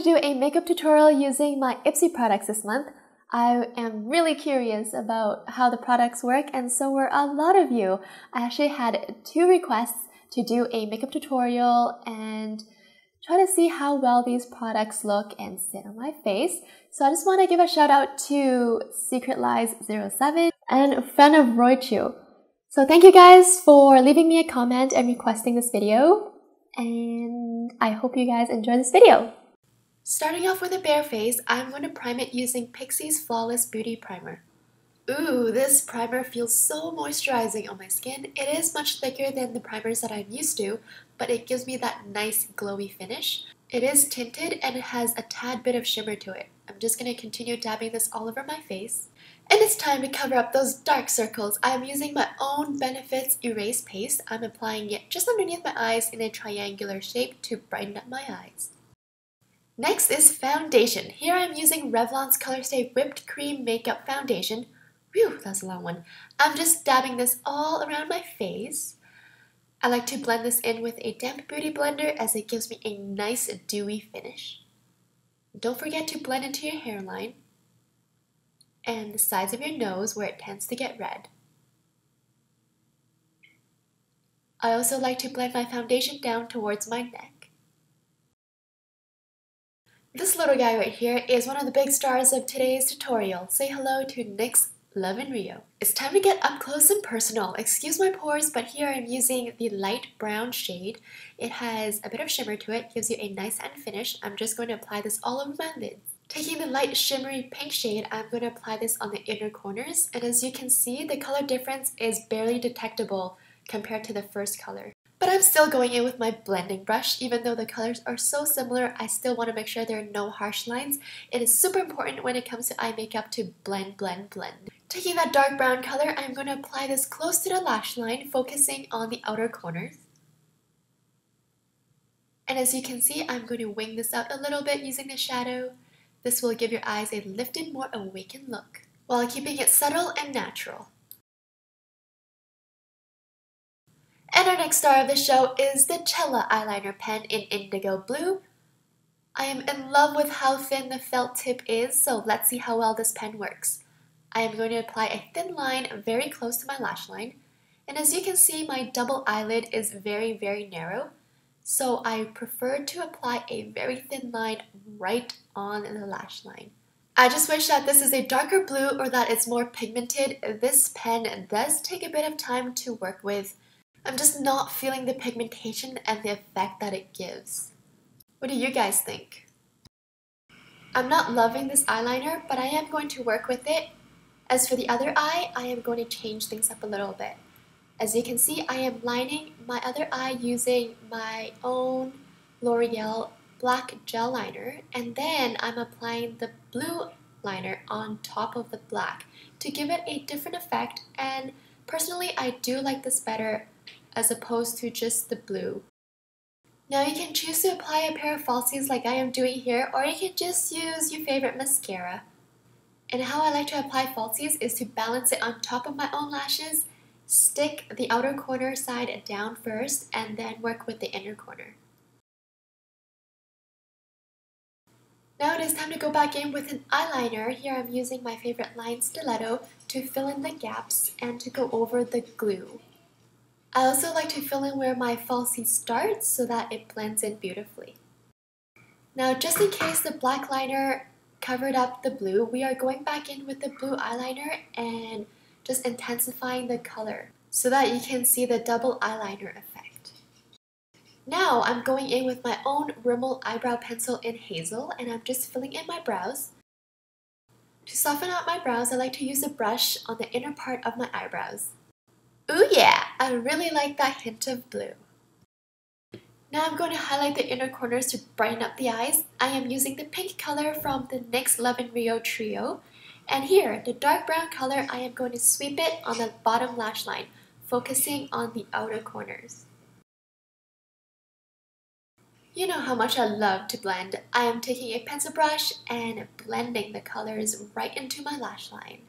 do a makeup tutorial using my Ipsy products this month. I am really curious about how the products work, and so were a lot of you. I actually had 2 requests to do a makeup tutorial and try to see how well these products look and sit on my face. So I just want to give a shout out to Secret Lies 07 and Fan of Roy Chu. So thank you guys for leaving me a comment and requesting this video, and I hope you guys enjoy this video. Starting off with a bare face, I'm going to prime it using Pixi's Flawless Beauty Primer. Ooh, this primer feels so moisturizing on my skin. It is much thicker than the primers that I'm used to, but it gives me that nice glowy finish. It is tinted and it has a tad bit of shimmer to it. I'm just going to continue dabbing this all over my face. And it's time to cover up those dark circles. I'm using my own Benefits Erase Paste. I'm applying it just underneath my eyes in a triangular shape to brighten up my eyes. Next is foundation. Here I'm using Revlon's Colorstay Whipped Cream Makeup Foundation. Whew, that's a long one. I'm just dabbing this all around my face. I like to blend this in with a damp beauty blender as it gives me a nice dewy finish. Don't forget to blend into your hairline and the sides of your nose where it tends to get red. I also like to blend my foundation down towards my neck. This little guy right here is one of the big stars of today's tutorial. Say hello to NYX Love in Rio. It's time to get up close and personal. Excuse my pores, but here I'm using the light brown shade. It has a bit of shimmer to it, gives you a nice end finish. I'm just going to apply this all over my lids. Taking the light shimmery pink shade, I'm going to apply this on the inner corners. And as you can see, the color difference is barely detectable compared to the first color. But I'm still going in with my blending brush. Even though the colors are so similar, I still want to make sure there are no harsh lines. It is super important when it comes to eye makeup to blend, blend, blend. Taking that dark brown color, I'm going to apply this close to the lash line, focusing on the outer corners. And as you can see, I'm going to wing this out a little bit using the shadow. This will give your eyes a lifted, more awakened look, while keeping it subtle and natural. And our next star of the show is the Chella eyeliner pen in Indigo Blue. I am in love with how thin the felt tip is, so let's see how well this pen works. I am going to apply a thin line very close to my lash line. And as you can see, my double eyelid is very, very narrow. So I prefer to apply a very thin line right on the lash line. I just wish that this is a darker blue or that it's more pigmented. This pen does take a bit of time to work with. I'm just not feeling the pigmentation and the effect that it gives. What do you guys think? I'm not loving this eyeliner, but I am going to work with it. As for the other eye, I am going to change things up a little bit. As you can see, I am lining my other eye using my own L'Oreal black gel liner, and then I'm applying the blue liner on top of the black to give it a different effect, and personally I do like this better as opposed to just the blue. Now you can choose to apply a pair of falsies like I am doing here, or you can just use your favorite mascara. And how I like to apply falsies is to balance it on top of my own lashes, stick the outer corner side down first, and then work with the inner corner. Now it is time to go back in with an eyeliner. Here I'm using my favorite line stiletto to fill in the gaps and to go over the glue. I also like to fill in where my falsie starts so that it blends in beautifully. Now just in case the black liner covered up the blue, we are going back in with the blue eyeliner and just intensifying the color so that you can see the double eyeliner effect. Now I'm going in with my own Rimmel eyebrow pencil in Hazel, and I'm just filling in my brows. To soften out my brows, I like to use a brush on the inner part of my eyebrows. Ooh yeah, I really like that hint of blue. Now I'm going to highlight the inner corners to brighten up the eyes. I am using the pink color from the NYX Love in Rio trio. And here, the dark brown color, I am going to sweep it on the bottom lash line, focusing on the outer corners. You know how much I love to blend. I am taking a pencil brush and blending the colors right into my lash line.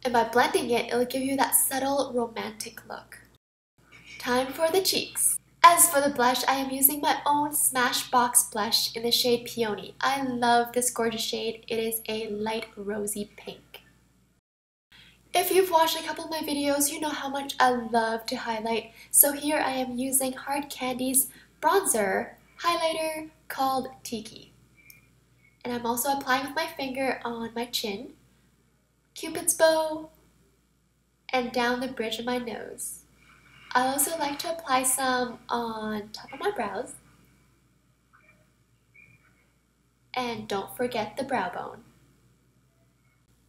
And by blending it, it'll give you that subtle romantic look. Time for the cheeks. As for the blush, I am using my own Smashbox blush in the shade Peony. I love this gorgeous shade. It is a light rosy pink. If you've watched a couple of my videos, you know how much I love to highlight. So here I am using Hard Candy's bronzer highlighter called Tiki. And I'm also applying with my finger on my chin, Cupid's bow, and down the bridge of my nose. I also like to apply some on top of my brows. And don't forget the brow bone.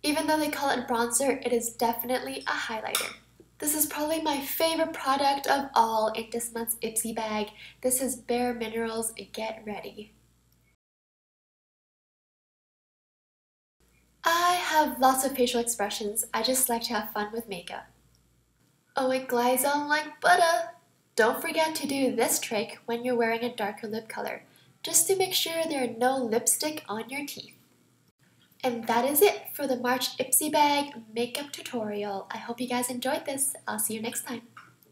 Even though they call it bronzer, it is definitely a highlighter. This is probably my favorite product of all in this month's Ipsy bag. This is bareMinerals Get Ready. I have lots of facial expressions. I just like to have fun with makeup. Oh, it glides on like butter. Don't forget to do this trick when you're wearing a darker lip color, just to make sure there are no lipstick on your teeth. And that is it for the March Ipsy bag makeup tutorial. I hope you guys enjoyed this. I'll see you next time.